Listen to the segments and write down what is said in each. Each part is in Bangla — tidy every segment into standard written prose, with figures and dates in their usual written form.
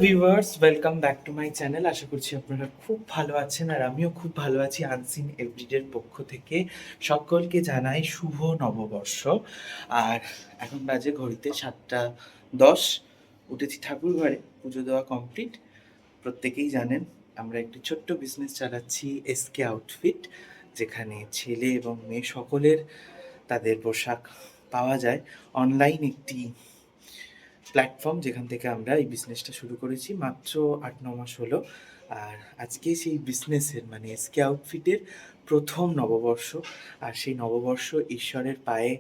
Viewers, welcome back to my channel. আশা করছি আপনারা খুব ভালো আছেন আর আমিও খুব ভালো আছি। আনসিন এভরিডের পক্ষ থেকে সকলকে জানাই শুভ নববর্ষ। আর এখন বাজে ঘড়িতে 7:10। উঠেছি ঠাকুর ঘরে, পুজো দেওয়া কমপ্লিট। প্রত্যেকেই জানেন আমরা একটি ছোট্ট বিজনেস চালাচ্ছি, এসকে আউটফিট, যেখানে ছেলে এবং মেয়ে সকলের তাদের পোশাক পাওয়া যায়। অনলাইন একটি প্ল্যাটফর্ম যেখান থেকে আমরা এই বিজনেসটা শুরু করেছি, মাত্র 8-9 মাস হলো। আর আজকে সেই বিজনেসের মানে এসকে আউটফিটের প্রথম নববর্ষ। আর সেই নববর্ষ ঈশ্বরের পায়ে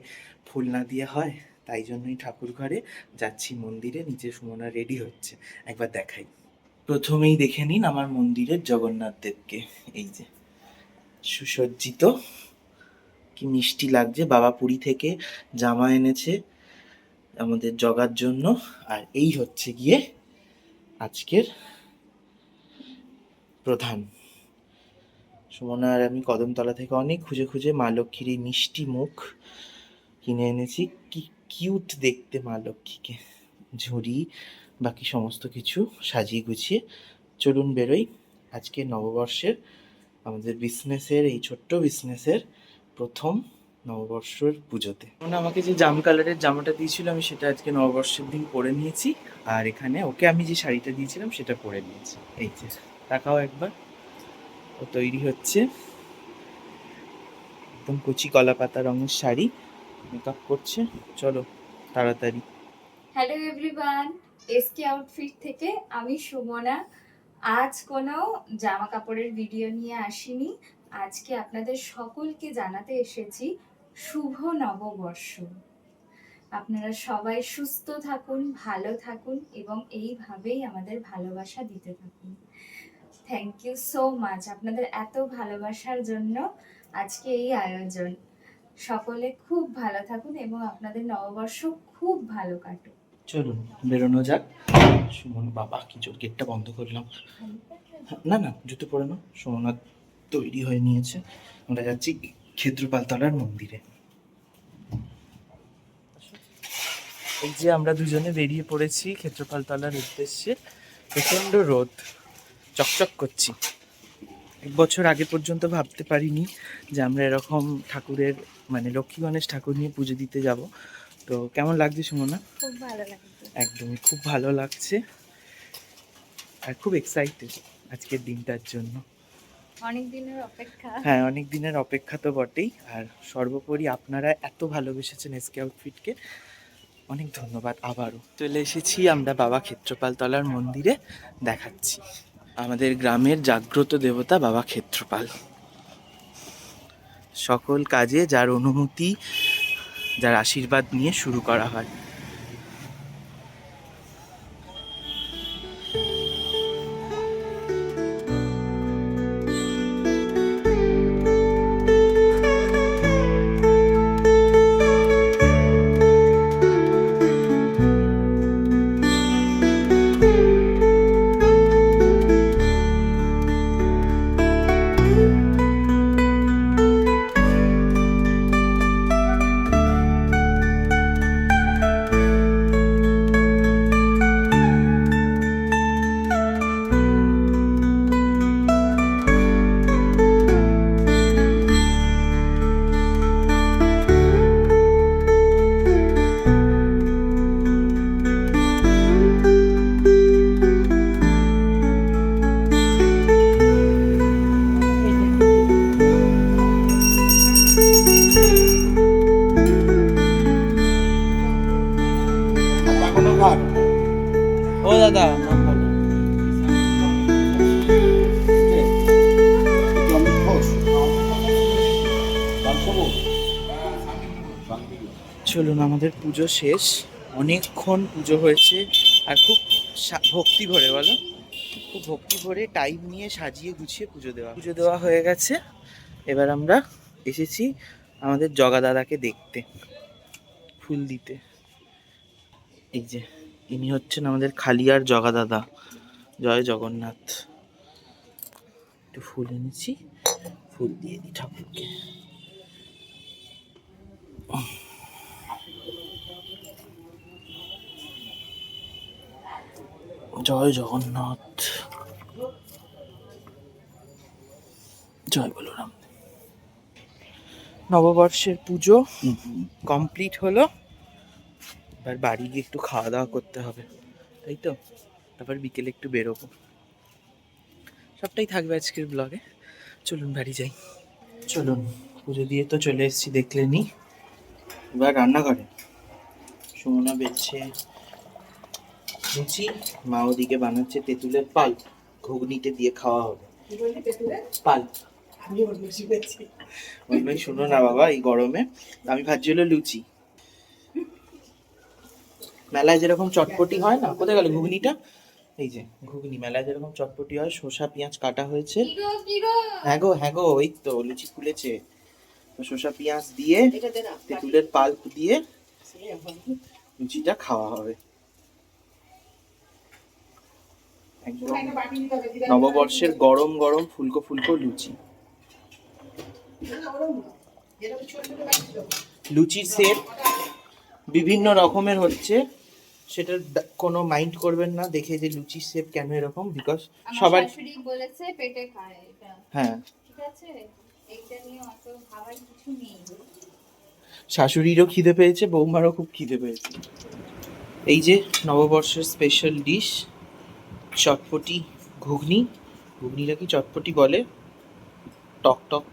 ফুল না দিয়ে হয়, তাই জন্যই ঠাকুর ঘরে যাচ্ছি, মন্দিরে। নিচে সুমনা রেডি হচ্ছে, একবার দেখাই। প্রথমেই দেখে নিন আমার মন্দিরের জগন্নাথ দেবকে, এই যে সুসজ্জিত, কি মিষ্টি লাগছে। বাবা পুরী থেকে জামা এনেছে আমাদের জগার জন্য। আর এই হচ্ছে গিয়ে আজকের প্রধান। সুমনা আর আমি কদমতলা থেকে অনেক খুঁজে খুঁজে মা লক্ষ্মীর এই মিষ্টি মুখ কিনে এনেছি। কি কিউট দেখতে মা লক্ষ্মীকে, ঝুড়ি বাকি সমস্ত কিছু সাজিয়ে গুছিয়ে চলুন বেরোই আজকে নববর্ষের, আমাদের বিজনেসের, এই ছোট্ট বিজনেসের প্রথম নববর্ষের পুজোতে। মানে আমাকে যে জাম কালারের জামাটা দিয়েছিল, আমি সেটা আজকে নববর্ষের দিন পরে নিয়েছি। আর এখানে ওকে আমি যে শাড়িটা দিয়েছিলাম সেটা পরে নিয়েছি। এই যে তাকাও একবার, ও তৈরি হচ্ছে, একদম কচি কলা পাতা রঙের শাড়ি, মেকআপ করছে। চলো তাড়াতাড়ি। হ্যালো এভরিওয়ান, এসকে আউটফিট থেকে আমি সুমনা। আজ কোনো জামা কাপড়ের ভিডিও নিয়ে আসিনি, আজকে আপনাদের সকলকে জানাতে এসেছি শুভ নববর্ষ। আপনারা সবাই সুস্থ থাকুন, ভালো থাকুন এবং এইভাবেই আমাদের ভালোবাসা দিতে থাকুন। থ্যাংক ইউ সো মাচ আপনাদের এত ভালোবাসার জন্য আজকে এই আয়োজন। সকলে খুব ভালো থাকুন এবং আপনাদের নববর্ষ খুব ভালো কাটুক। চলুন বেরোনো যাক। সুমন, বাবা কি জোর, গেটটা বন্ধ করলাম। না না, জুতো পরে নাও। সুমনা তৈরি হয়ে নিয়েছে, আমরা যাচ্ছি ক্ষেত্রপালতলার মন্দিরে। এই যে আমরা দুজনে বেরিয়ে পড়েছি ক্ষেত্রপালতলার উদ্দেশ্যে। প্রচণ্ড রোদ, চকচক করছি। 1 বছর আগে পর্যন্ত ভাবতে পারিনি যে আমরা এরকম ঠাকুরের মানে লক্ষ্মী গণেশ ঠাকুর নিয়ে পুজো দিতে যাব। তো কেমন লাগছে সুমনা? খুব ভালো লাগছে, একদমই খুব ভালো লাগছে আর খুব এক্সাইটেড আজকের দিনটার জন্য। অনেক দিনের অপেক্ষা। হ্যাঁ, অনেক দিনের অপেক্ষা তো বটেই। আর সর্বোপরি আপনারা এত ভালোবেসেছেন এসকে আউটফিটকে, অনেক ধন্যবাদ। আবারও চলে এসেছি আমরা বাবা ক্ষেত্রপালতলার মন্দিরে, দেখাচ্ছি আমাদের গ্রামের জাগ্রত দেবতা বাবা ক্ষেত্রপাল। সকল কাজে যার অনুমতি, যার আশীর্বাদ নিয়ে শুরু করা হয়। ও দাদা, নাম বলো। চলুন, আমাদের পুজো শেষ, অনেকক্ষণ পুজো হয়েছে আর খুব ভক্তি ভরে, বলো, খুব ভক্তি ভরে টাইম নিয়ে সাজিয়ে গুছিয়ে পুজো দেওয়া হয়ে গেছে। এবার আমরা এসেছি আমাদের জগা দাদাকে দেখতে, ফুল দিতে। এই যে ইনি হচ্ছেন আমাদের খালিয়ার জগা দাদা। জয় জগন্নাথ। একটু ফুল এনেছি, ফুল দিয়ে দিই ঠাকুরকে। জয় জগন্নাথ, জয় বলরাম। নববর্ষের পুজো কমপ্লিট হলো, এবার বাড়ি গিয়ে একটু খাওয়া দাওয়া করতে হবে, তাই তো। তারপর বিকেলে একটু বেরোবো, সবটাই থাকবে আজকের ব্লগে। চলুন বাড়ি যাই। চলুন, পুজো দিয়ে তো চলে এসেছি দেখলেনি। এবার রান্নাঘরে সুমনা বেচছে লুচি, মা ওদিকে বানাচ্ছে তেঁতুলের পাল্প, ঘুগনিতে দিয়ে খাওয়া হবে। পাল্প ওই শুনো না বাবা, এই গরমে আমি ভাবছি হলো লুচি। মেলায় যেরকম চটপটি হয় না, কোথায় গেল ঘুগনিটা? এই যে ঘুগনি, মেলায় যেরকম চটপটি হয়, শসা পেঁয়াজ কাটা হয়েছে। হ্যাঁ গো ওই তো লুচি ফুলেছে। শসা পেঁয়াজ দিয়ে তেঁতুলের পাল্প দিয়ে লুচিটা খাওয়া হবে। একদম নববর্ষের গরম গরম ফুলকো ফুলকো লুচি। লুচির শেপ বিভিন্ন রকমের হচ্ছে, সেটা কোনো মাইন্ড করবেন না দেখে যে লুচির শেপ কেন এরকম, বিকজ সবার শাশুড়ি বলেছে পেটে খায় এটা। হ্যাঁ ঠিক আছে, এইটা নিয়ে অত ভাবার কিছু নেই। শাশুড়িরও খিদে পেয়েছে, বৌমারও খুব খিদে পেয়েছে। এই যে নববর্ষের স্পেশাল ডিশ চটপটি ঘুগনি। ঘুগনিটা কি চটপটি বলে, টক টক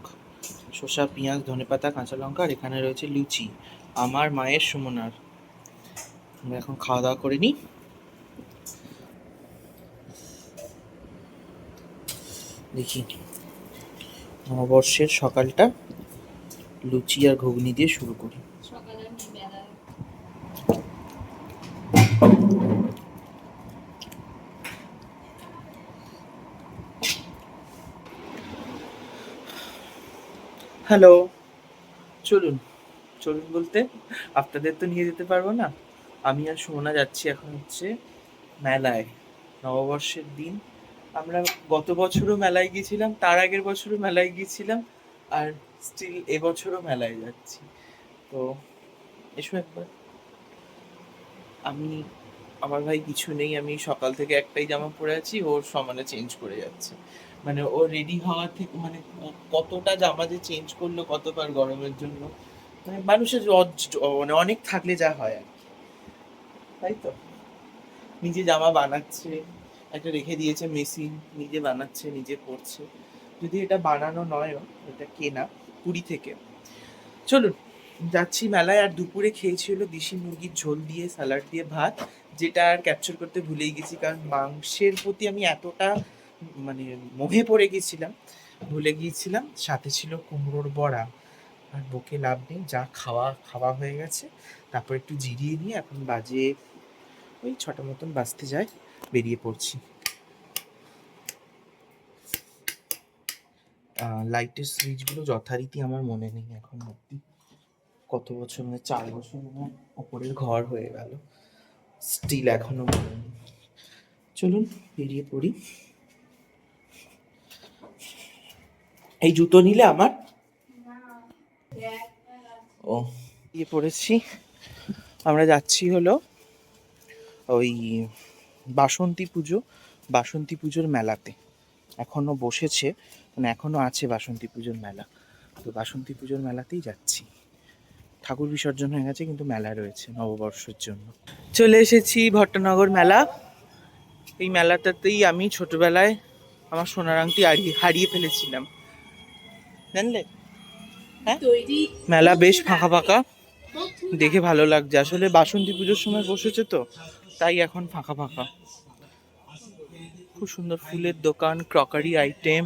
শসা পেঁয়াজ ধনেপাতা কাঁচা লঙ্কা, আর এখানে রয়েছে লুচি আমার মায়ের সুমনার। আমরা এখন খাওয়া দাওয়া করে নিই। দেখি নববর্ষের সকালটা লুচি আর ঘুগনি দিয়ে শুরু করি। হ্যালো, চলুন চলুন বলতে আপনাদের তো নিয়ে যেতে পারবো না। আমি আর সুমনা যাচ্ছি এখন হচ্ছে মেলায়। নববর্ষের দিন আমরা গত বছরও মেলায় গিয়েছিলাম, তার আগের বছরও মেলায় গিয়েছিলাম, আর স্টিল এবছরও মেলায় যাচ্ছি। তো এসো একবার। আমার ভাই কিছু নেই, আমি সকাল থেকে একটাই জামা পরে আছি, ওর সমানে চেঞ্জ করে যাচ্ছে। মানে ও রেডি হওয়ার থেকে মানে কতটা জামা যে চেঞ্জ করলো কতবার গরমের জন্য, মানে মানুষের মানে অনেক থাকলে যা হয় আর কি, তাই তো। নিজে জামা বানাচ্ছে, একটা রেখে দিয়েছে মেশিন, নিজে বানাচ্ছে নিজে পরছে। যদি এটা বানানো নয়, এটা কেনা পুরী থেকে। চলুন যাচ্ছি মেলায়। আর দুপুরে খেয়েছি হলো দেশি মুরগির ঝোল দিয়ে স্যালাড দিয়ে ভাত, যেটা আর ক্যাপচার করতে ভুলেই গেছি, কারণ মাংসের প্রতি আমি এতটা মানে মোহে পড়ে গেছিলাম, ভুলে গিয়েছিলাম। সাথে ছিল কুমড়োর বড়া। আর বকে লাভ নেই, যা খাওয়া হয়ে গেছে। তারপর একটু জিরিয়ে নিয়ে এখন বাজে ওই 6টা মতন বাজতে যায়, বেরিয়ে পড়ছি। লাইটের সুইচগুলো যথারীতি আমার মনে নেই এখন অব্দি, কত বছর মানে 4 বছর ওপরের ঘর হয়ে গেল, স্টিল এখনো মনে নেই। চলুন বেরিয়ে পড়ি। এই জুতো নিলে আমার ও দিয়ে পড়েছি। আমরা যাচ্ছি হলো ওই বাসন্তী পুজোর মেলাতে। এখনো বসেছে, মানে এখনো আছে বাসন্তী পুজোর মেলা, তো বাসন্তী পুজোর মেলাতেই যাচ্ছি। ঠাকুর বিসর্জন হয়ে গেছে কিন্তু মেলা রয়েছে নববর্ষের জন্য। চলে এসেছি ভট্টনগর মেলা। এই মেলাটাতেই আমি ছোটবেলায় আমার সোনার আংটি হারিয়ে ফেলেছিলাম, জানলে। হ্যাঁ, মেলা বেশ ফাঁকা ফাঁকা, দেখে ভালো লাগছে। আসলে বাসন্তী পুজোর সময় বসেছে তো, তাই এখন ফাঁকা ফাঁকা। খুব সুন্দর ফুলের দোকান, ক্রকারি আইটেম।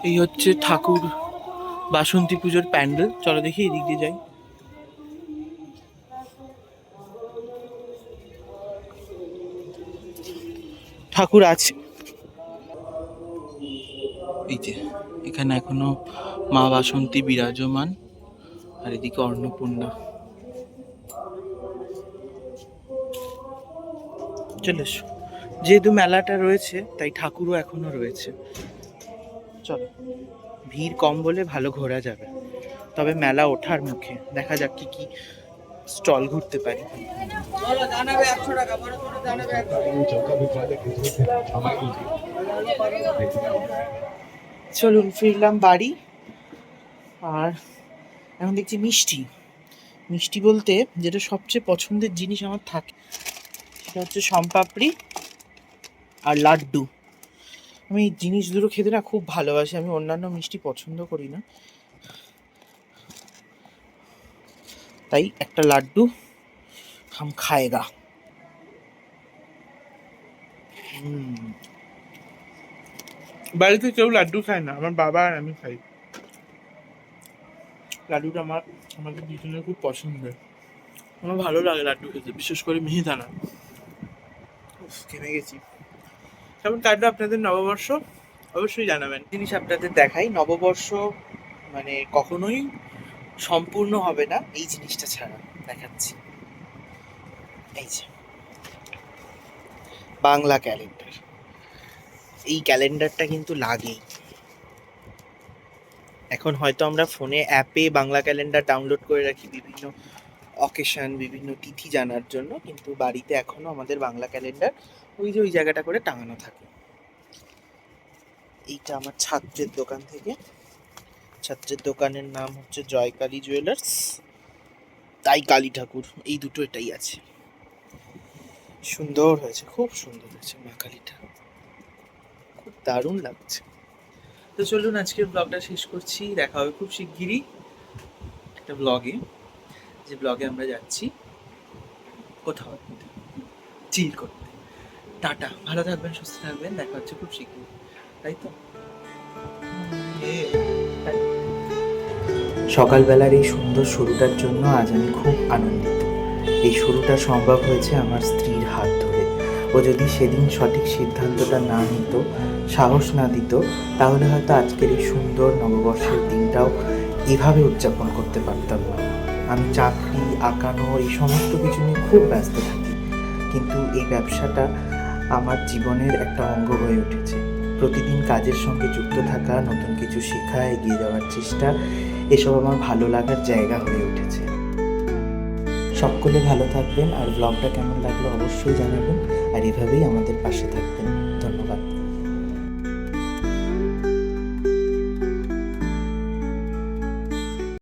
এই হচ্ছে ঠাকুর বাসন্তী পুজোর প্যান্ডেল। চলো দেখি এদিক দিয়ে যাই। ঠাকুর আছে এই যে, এখানে এখনো মা বাসন্তী বিরাজমান, আর এদিকে অন্নপূর্ণা। চলে এসো, যেহেতু মেলাটা রয়েছে তাই ঠাকুরও এখনো রয়েছে। চলো। ভিড় কম বলে ভালো ঘোরা যাবে। তবে মেলা ওঠার মুখে, দেখা যাক কি কি স্টল ঘুরতে পারি। চলুন ফিরলাম বাড়ি। আর এখন দেখছি মিষ্টি, মিষ্টি বলতে যেটা সবচেয়ে পছন্দের জিনিস আমার থাকে সেটা হচ্ছে শনপাপড়ি আর লাড্ডু। আমি এই জিনিস দুটো খেতে না খুব ভালোবাসি। আমি অন্যান্য মিষ্টি পছন্দ করি না, তাই একটা লাড্ডু হাম খায়েগা। বাড়িতে কেউ লাড্ডু খায় না, আমার বাবা আর আমি খাই। লাড্ডুটা আমাদের দুজনের খুব পছন্দের। আমার ভালো লাগে লাড্ডু খেতে, বিশেষ করে মিহিদানা। কেমে গেছি। কেমন কাটলো আপনাদের নববর্ষ অবশ্যই জানাবেন। জিনিস আপনাদের দেখাই, নববর্ষ মানে কখনোই সম্পূর্ণ হবে না এই জিনিসটা ছাড়া। দেখাচ্ছি, এই যে বাংলা ক্যালেন্ডার। এই ক্যালেন্ডারটা কিন্তু লাগেই। এখন হয়তো আমরা ফোনে অ্যাপে বাংলা ক্যালেন্ডার ডাউনলোড করে রাখি বিভিন্ন অকেশন, বিভিন্ন তিথি জানার জন্য, কিন্তু বাড়িতে এখনো আমাদের বাংলা ক্যালেন্ডার ওই জায়গাটা করে টাঙানো থাকে। এইটা আমার ছাত্রের দোকান থেকে। ছাত্রের দোকানের নাম হচ্ছে জয়কালী জুয়েলার্স, তাই কালী ঠাকুর, এই দুটো এটাই আছে। সুন্দর হয়েছে, খুব সুন্দর হয়েছে মা কালীটা, খুব দারুণ লাগছে। তো চলুন আজকের ব্লগটা শেষ করছি। দেখা হবে খুব শিগগিরই একটা ব্লগে, যে ব্লগে আমরা যাচ্ছি কোথাও চিল করতে। টাটা, ভালো থাকবেন, সুস্থ থাকবেন, দেখা হচ্ছে খুব শিগগিরই, তাই তো। সকালবেলার এই সুন্দর শুরুটার জন্য আজ আমি খুব আনন্দিত। এই শুরুটা সম্ভব হয়েছে আমার স্ত্রীর হাত ধরে। ও যদি সেদিন সঠিক সিদ্ধান্তটা না নিত, সাহস না দিত, তাহলে হয়তো আজকের এই সুন্দর নববর্ষের দিনটাও এভাবে উদযাপন করতে পারতাম না। আমি চাকরি, আঁকানো, এই সমস্ত কিছু নিয়ে খুব ব্যস্ত থাকি, কিন্তু এই ব্যবসাটা আমার জীবনের একটা অঙ্গ হয়ে উঠেছে। প্রতিদিন কাজের সঙ্গে যুক্ত থাকা, নতুন কিছু শেখা, এগিয়ে যাওয়ার চেষ্টা, এসব আমার ভালো লাগার জায়গা হয়ে উঠেছে। সকলে ভালো থাকবেন, আর ব্লগটা কেমন লাগলো অবশ্যই জানাবেন, আর এভাবেই আমাদের পাশে থাকবেন। ধন্যবাদ।